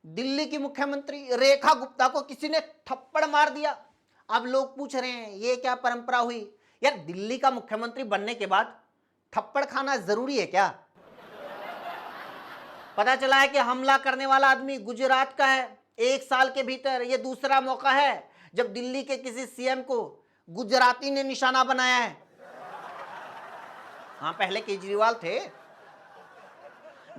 दिल्ली की मुख्यमंत्री रेखा गुप्ता को किसी ने थप्पड़ मार दिया। अब लोग पूछ रहे हैं ये क्या परंपरा हुई? यार दिल्ली का मुख्यमंत्री बनने के बाद थप्पड़ खाना जरूरी है क्या? पता चला है कि हमला करने वाला आदमी गुजरात का है। 1 साल के भीतर यह दूसरा मौका है जब दिल्ली के किसी सीएम को गुजराती ने निशाना बनाया है। हाँ, पहले केजरीवाल थे।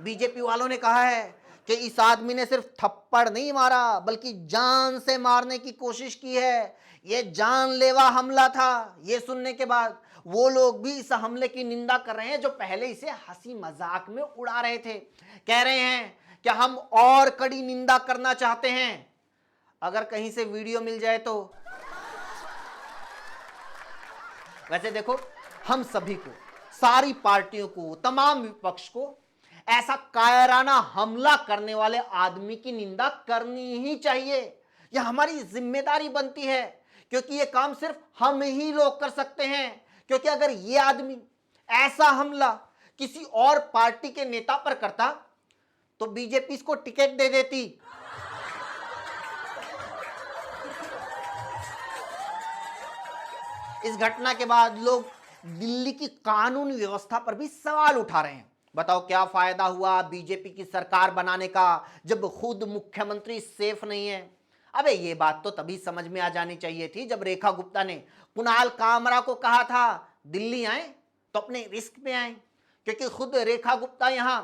बीजेपी वालों ने कहा है कि इस आदमी ने सिर्फ थप्पड़ नहीं मारा बल्कि जान से मारने की कोशिश की है। यह जानलेवा हमला था। यह सुनने के बाद वो लोग भी इस हमले की निंदा कर रहे हैं जो पहले इसे हंसी मजाक में उड़ा रहे थे। कह रहे हैं कि हम और कड़ी निंदा करना चाहते हैं। अगर कहीं से वीडियो मिल जाए तो। वैसे देखो, हम सभी को, सारी पार्टियों को, तमाम विपक्ष को ऐसा कायराना हमला करने वाले आदमी की निंदा करनी ही चाहिए। यह हमारी जिम्मेदारी बनती है क्योंकि यह काम सिर्फ हम ही लोग कर सकते हैं। क्योंकि अगर यह आदमी ऐसा हमला किसी और पार्टी के नेता पर करता तो बीजेपी इसको टिकट दे देती। इस घटना के बाद लोग दिल्ली की कानून व्यवस्था पर भी सवाल उठा रहे हैं। बताओ क्या फायदा हुआ बीजेपी की सरकार बनाने का जब खुद मुख्यमंत्री सेफ नहीं है? अबे ये बात तो तभी समझ में आ जानी चाहिए थी जब रेखा गुप्ता ने कुणाल कामरा को कहा था दिल्ली आए तो अपने रिस्क पे आए, क्योंकि खुद रेखा गुप्ता यहां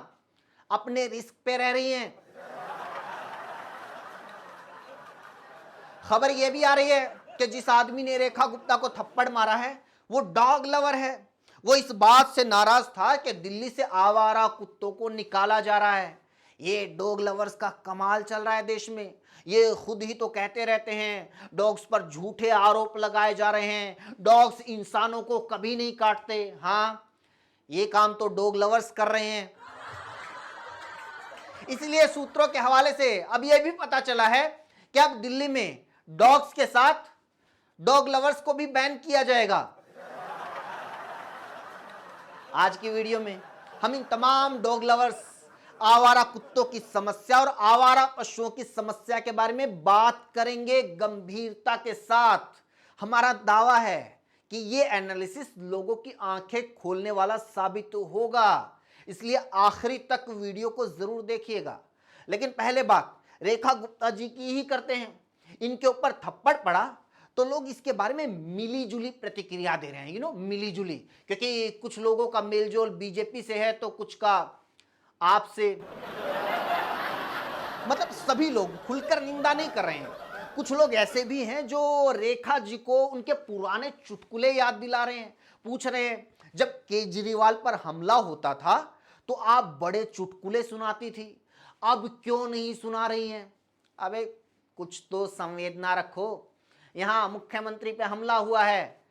अपने रिस्क पे रह रही हैं। खबर यह भी आ रही है कि जिस आदमी ने रेखा गुप्ता को थप्पड़ मारा है वो डॉग लवर है। वो इस बात से नाराज था कि दिल्ली से आवारा कुत्तों को निकाला जा रहा है। ये डॉग लवर्स का कमाल चल रहा है देश में। ये खुद ही तो कहते रहते हैं डॉग्स पर झूठे आरोप लगाए जा रहे हैं, डॉग्स इंसानों को कभी नहीं काटते। हाँ, ये काम तो डॉग लवर्स कर रहे हैं। इसलिए सूत्रों के हवाले से अब यह भी पता चला है कि अब दिल्ली में डॉग्स के साथ डॉग लवर्स को भी बैन किया जाएगा। आज की वीडियो में हम इन तमाम डॉग लवर्स, आवारा कुत्तों की समस्या और आवारा पशुओं की समस्या के बारे में बात करेंगे गंभीरता के साथ। हमारा दावा है कि ये एनालिसिस लोगों की आंखें खोलने वाला साबित होगा, इसलिए आखिरी तक वीडियो को जरूर देखिएगा। लेकिन पहले बात रेखा गुप्ता जी की ही करते हैं। इनके ऊपर थप्पड़ पड़ा तो लोग इसके बारे में मिली जुली प्रतिक्रिया दे रहे हैं। मिली जुली, क्योंकि कुछ लोगों का मेलजोल बीजेपी से है तो कुछ का आपसे। मतलब सभी लोग खुलकर निंदा नहीं कर रहे हैं। कुछ लोग ऐसे भी हैं जो रेखा जी को उनके पुराने चुटकुले याद दिला रहे हैं। पूछ रहे हैं जब केजरीवाल पर हमला होता था तो आप बड़े चुटकुले सुनाती थी, अब क्यों नहीं सुना रही हैं? अबे कुछ तो संवेदना रखो। यहां मुख्यमंत्री पे हमला हुआ है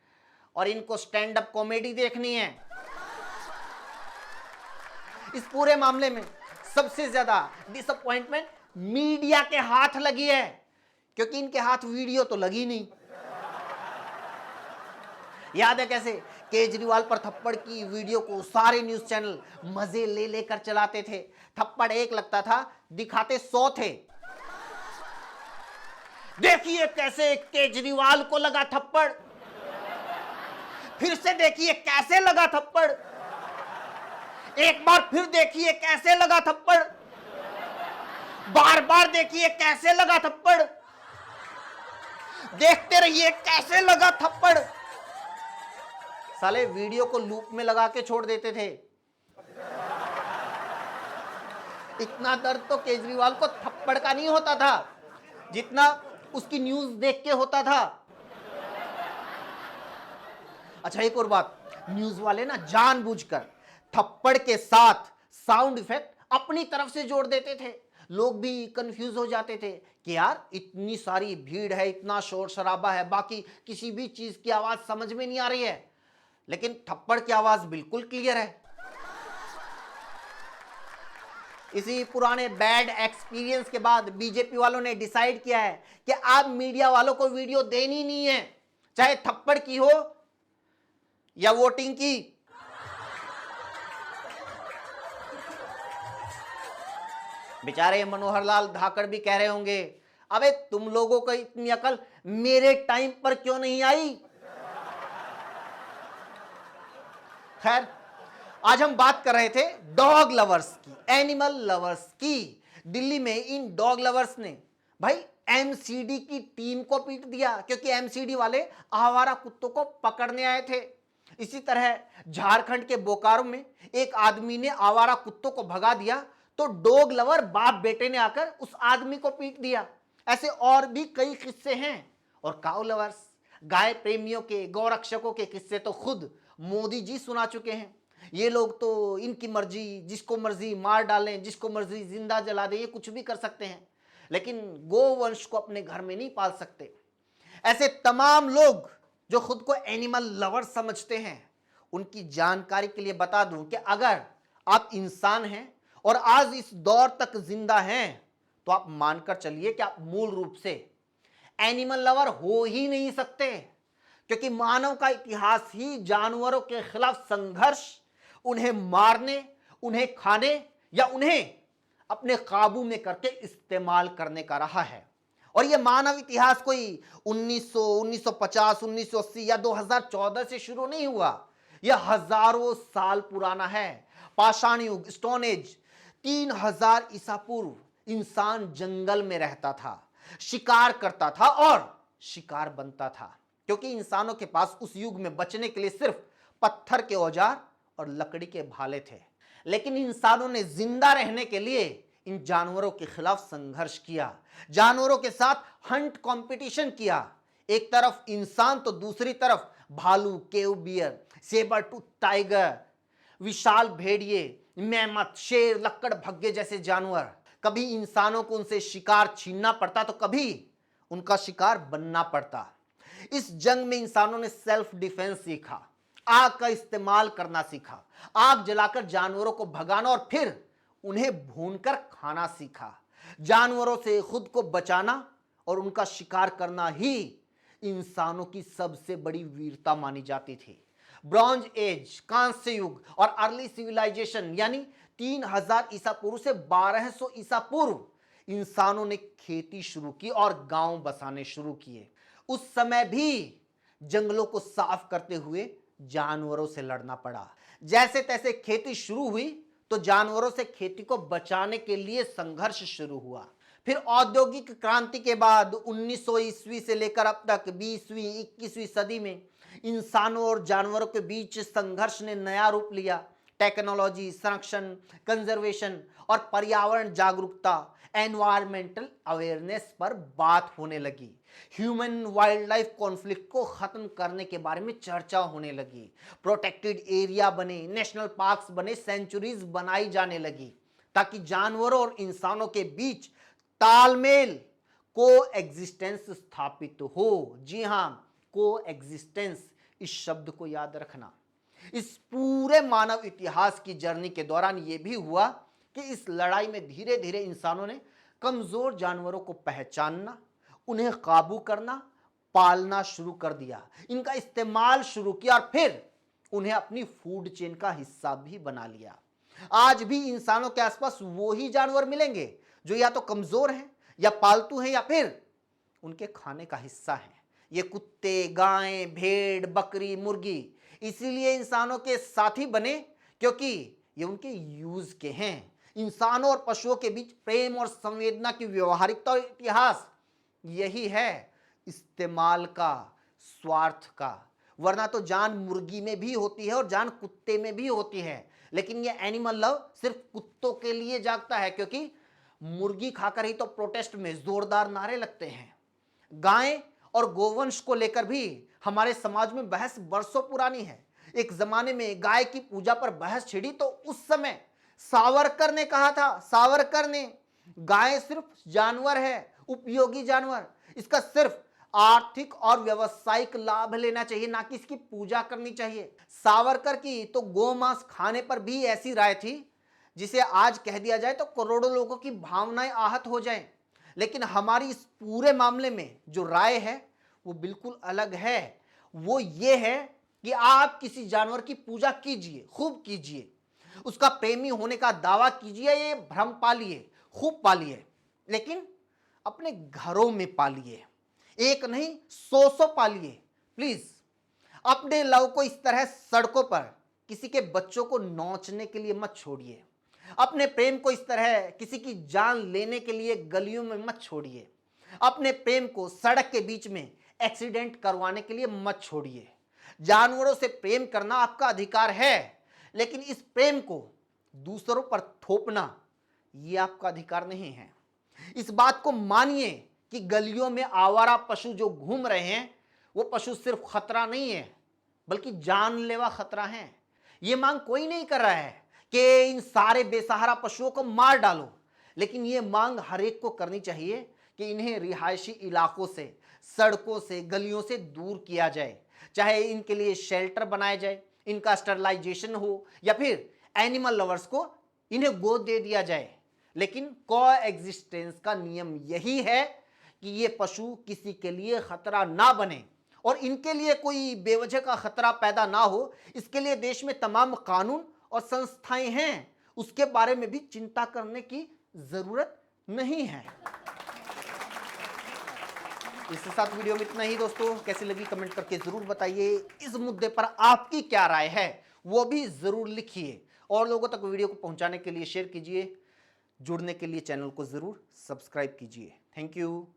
और इनको स्टैंड अप कॉमेडी देखनी है। इस पूरे मामले में सबसे ज्यादा डिसअपॉइंटमेंट मीडिया के हाथ लगी है, क्योंकि इनके हाथ वीडियो तो लगी नहीं। याद है कैसे केजरीवाल पर थप्पड़ की वीडियो को सारे न्यूज चैनल मजे ले लेकर चलाते थे। थप्पड़ एक लगता था, दिखाते 100 थे। देखिए कैसे केजरीवाल को लगा थप्पड़, फिर से देखिए कैसे लगा थप्पड़, एक बार फिर देखिए कैसे लगा थप्पड़, बार बार देखिए कैसे लगा थप्पड़, देखते रहिए कैसे लगा थप्पड़। साले वीडियो को लूप में लगा के छोड़ देते थे। इतना दर्द तो केजरीवाल को थप्पड़ का नहीं होता था जितना उसकी न्यूज देख के होता था। अच्छा एक और बात, न्यूज वाले ना जानबूझकर थप्पड़ के साथ साउंड इफेक्ट अपनी तरफ से जोड़ देते थे। लोग भी कंफ्यूज हो जाते थे कि यार इतनी सारी भीड़ है, इतना शोर शराबा है, बाकी किसी भी चीज की आवाज समझ में नहीं आ रही है, लेकिन थप्पड़ की आवाज बिल्कुल क्लियर है। इसी पुराने बैड एक्सपीरियंस के बाद बीजेपी वालों ने डिसाइड किया है कि आप मीडिया वालों को वीडियो देनी नहीं है, चाहे थप्पड़ की हो या वोटिंग की। बेचारे मनोहर लाल धाकड़ भी कह रहे होंगे, अबे तुम लोगों को इतनी अकल मेरे टाइम पर क्यों नहीं आई। खैर, आज हम बात कर रहे थे डॉग लवर्स की, एनिमल लवर्स की। दिल्ली में इन डॉग लवर्स ने भाई एमसीडी की टीम को पीट दिया, क्योंकि एमसीडी वाले आवारा कुत्तों को पकड़ने आए थे। इसी तरह झारखंड के बोकारो में एक आदमी ने आवारा कुत्तों को भगा दिया, तो डॉग लवर बाप बेटे ने आकर उस आदमी को पीट दिया। ऐसे और भी कई किस्से हैं। और काऊ लवर्स, गाय प्रेमियों के, गौरक्षकों के किस्से तो खुद मोदी जी सुना चुके हैं। ये लोग तो इनकी मर्जी, जिसको मर्जी मार डालें, जिसको मर्जी जिंदा जला दें, ये कुछ भी कर सकते हैं, लेकिन गोवंश को अपने घर में नहीं पाल सकते। ऐसे तमाम लोग जो खुद को एनिमल लवर समझते हैं, उनकी जानकारी के लिए बता दूं कि अगर आप इंसान हैं और आज इस दौर तक जिंदा हैं, तो आप मानकर चलिए कि आप मूल रूप से एनिमल लवर हो ही नहीं सकते, क्योंकि मानव का इतिहास ही जानवरों के खिलाफ संघर्ष, उन्हें मारने, उन्हें खाने या उन्हें अपने काबू में करके इस्तेमाल करने का रहा है। और यह मानव इतिहास कोई 1900, 1950, 1980 या 2014 से शुरू नहीं हुआ। यह हजारों साल पुराना है। पाषाण युग, स्टोन एज, 3000 ईसा पूर्व इंसान जंगल में रहता था, शिकार करता था और शिकार बनता था, क्योंकि इंसानों के पास उस युग में बचने के लिए सिर्फ पत्थर के औजार और लकड़ी के भाले थे। लेकिन इंसानों ने जिंदा रहने के लिए इन जानवरों के खिलाफ संघर्ष किया, जानवरों के साथ हंट कंपटीशन किया। एक तरफ इंसान तो दूसरी तरफ भालू, केव बियर, सेबर टूथ टाइगर, विशाल भेड़िए, मेमत, शेर, लक्कड़भग्गे जैसे जानवर। कभी इंसानों को उनसे शिकार छीनना पड़ता तो कभी उनका शिकार बनना पड़ता। इस जंग में इंसानों ने सेल्फ डिफेंस सीखा, आग का इस्तेमाल करना सीखा, आग जलाकर जानवरों को भगाना और फिर उन्हें भूनकर खाना सीखा। जानवरों से खुद को बचाना और उनका शिकार करना ही इंसानों की सबसे बड़ी वीरता मानी जाती थी। ब्रॉन्ज एज, कांस्य युग और अर्ली सिविलाइजेशन यानी 3000 ईसा पूर्व से 1200 ईसा पूर्व इंसानों ने खेती शुरू की और गांव बसाने शुरू किए। उस समय भी जंगलों को साफ करते हुए जानवरों से लड़ना पड़ा। जैसे तैसे खेती शुरू हुई तो जानवरों से खेती को बचाने के लिए संघर्ष शुरू हुआ। फिर औद्योगिक क्रांति के बाद 1900 ईस्वी से लेकर अब तक 20वीं 21वीं सदी में इंसानों और जानवरों के बीच संघर्ष ने नया रूप लिया। टेक्नोलॉजी, संरक्षण, कंजर्वेशन और पर्यावरण जागरूकता, एनवायरमेंटल अवेयरनेस पर बात होने लगी। ह्यूमन वाइल्ड लाइफ कॉन्फ्लिक्ट को खत्म करने के बारे में चर्चा होने लगी। प्रोटेक्टेड एरिया बने, नेशनल पार्क्स बने, सेंचुरीज बनाई जाने लगी, ताकि जानवरों और इंसानों के बीच तालमेल, को एग्जिस्टेंस स्थापित हो। जी हां, को एग्जिस्टेंस, इस शब्द को याद रखना। इस पूरे मानव इतिहास की जर्नी के दौरान यह भी हुआ कि इस लड़ाई में धीरे धीरे इंसानों ने कमजोर जानवरों को पहचानना, उन्हें काबू करना, पालना शुरू कर दिया, इनका इस्तेमाल शुरू किया और फिर उन्हें अपनी फूड चेन का हिस्सा भी बना लिया। आज भी इंसानों के आसपास वो ही जानवर मिलेंगे जो या तो कमजोर हैं या पालतू हैं या फिर उनके खाने का हिस्सा हैं। ये कुत्ते, गायें, भेड़, बकरी, मुर्गी इसीलिए इंसानों के साथी बने क्योंकि ये उनके यूज के हैं। इंसानों और पशुओं के बीच प्रेम और संवेदना की व्यवहारिकता और इतिहास यही है इस्तेमाल का, स्वार्थ का। वरना तो जान मुर्गी में भी होती है और जान कुत्ते में भी होती है, लेकिन ये एनिमल लव सिर्फ कुत्तों के लिए जागता है, क्योंकि मुर्गी खाकर ही तो प्रोटेस्ट में जोरदार नारे लगते हैं। गाय और गोवंश को लेकर भी हमारे समाज में बहस बरसों पुरानी है। एक जमाने में गाय की पूजा पर बहस छिड़ी तो उस समय सावरकर ने कहा था, सावरकर ने, गाय सिर्फ जानवर है, उपयोगी जानवर, इसका सिर्फ आर्थिक और व्यावसायिक लाभ लेना चाहिए, ना कि इसकी पूजा करनी चाहिए। सावरकर की तो गोमांस खाने पर भी ऐसी राय थी जिसे आज कह दिया जाए तो करोड़ों लोगों की भावनाएं आहत हो जाएं। लेकिन हमारी इस पूरे मामले में जो राय है वो बिल्कुल अलग है। वो ये है कि आप किसी जानवर की पूजा कीजिए, खूब कीजिए, उसका प्रेमी होने का दावा कीजिए, ये भ्रम पालिए, खूब पालिए, लेकिन अपने घरों में पालिए, एक नहीं 100 पालिए। प्लीज अपने लव को इस तरह सड़कों पर किसी के बच्चों को नोचने के लिए मत छोड़िए। अपने प्रेम को इस तरह किसी की जान लेने के लिए गलियों में मत छोड़िए। अपने प्रेम को सड़क के बीच में एक्सीडेंट करवाने के लिए मत छोड़िए। जानवरों से प्रेम करना आपका अधिकार है, लेकिन इस प्रेम को दूसरों पर थोपना यह आपका अधिकार नहीं है। इस बात को मानिए कि गलियों में आवारा पशु जो घूम रहे हैं वो पशु सिर्फ खतरा नहीं है, बल्कि जानलेवा खतरा है। ये मांग कोई नहीं कर रहा है कि इन सारे बेसहारा पशुओं को मार डालो, लेकिन ये मांग हर एक को करनी चाहिए कि इन्हें रिहायशी इलाकों से, सड़कों से, गलियों से दूर किया जाए। चाहे इनके लिए शेल्टर बनाया जाए, इनका स्टरलाइजेशन हो, या फिर एनिमल लवर्स को इन्हें गोद दे दिया जाए। लेकिन कोएग्जिस्टेंस का नियम यही है कि ये पशु किसी के लिए खतरा ना बने और इनके लिए कोई बेवजह का खतरा पैदा ना हो। इसके लिए देश में तमाम कानून और संस्थाएं हैं, उसके बारे में भी चिंता करने की जरूरत नहीं है। इसके साथ वीडियो में इतना ही दोस्तों। कैसी लगी कमेंट करके जरूर बताइए। इस मुद्दे पर आपकी क्या राय है वो भी जरूर लिखिए, और लोगों तक वीडियो को पहुंचाने के लिए शेयर कीजिए। जुड़ने के लिए चैनल को जरूर सब्सक्राइब कीजिए। Thank you.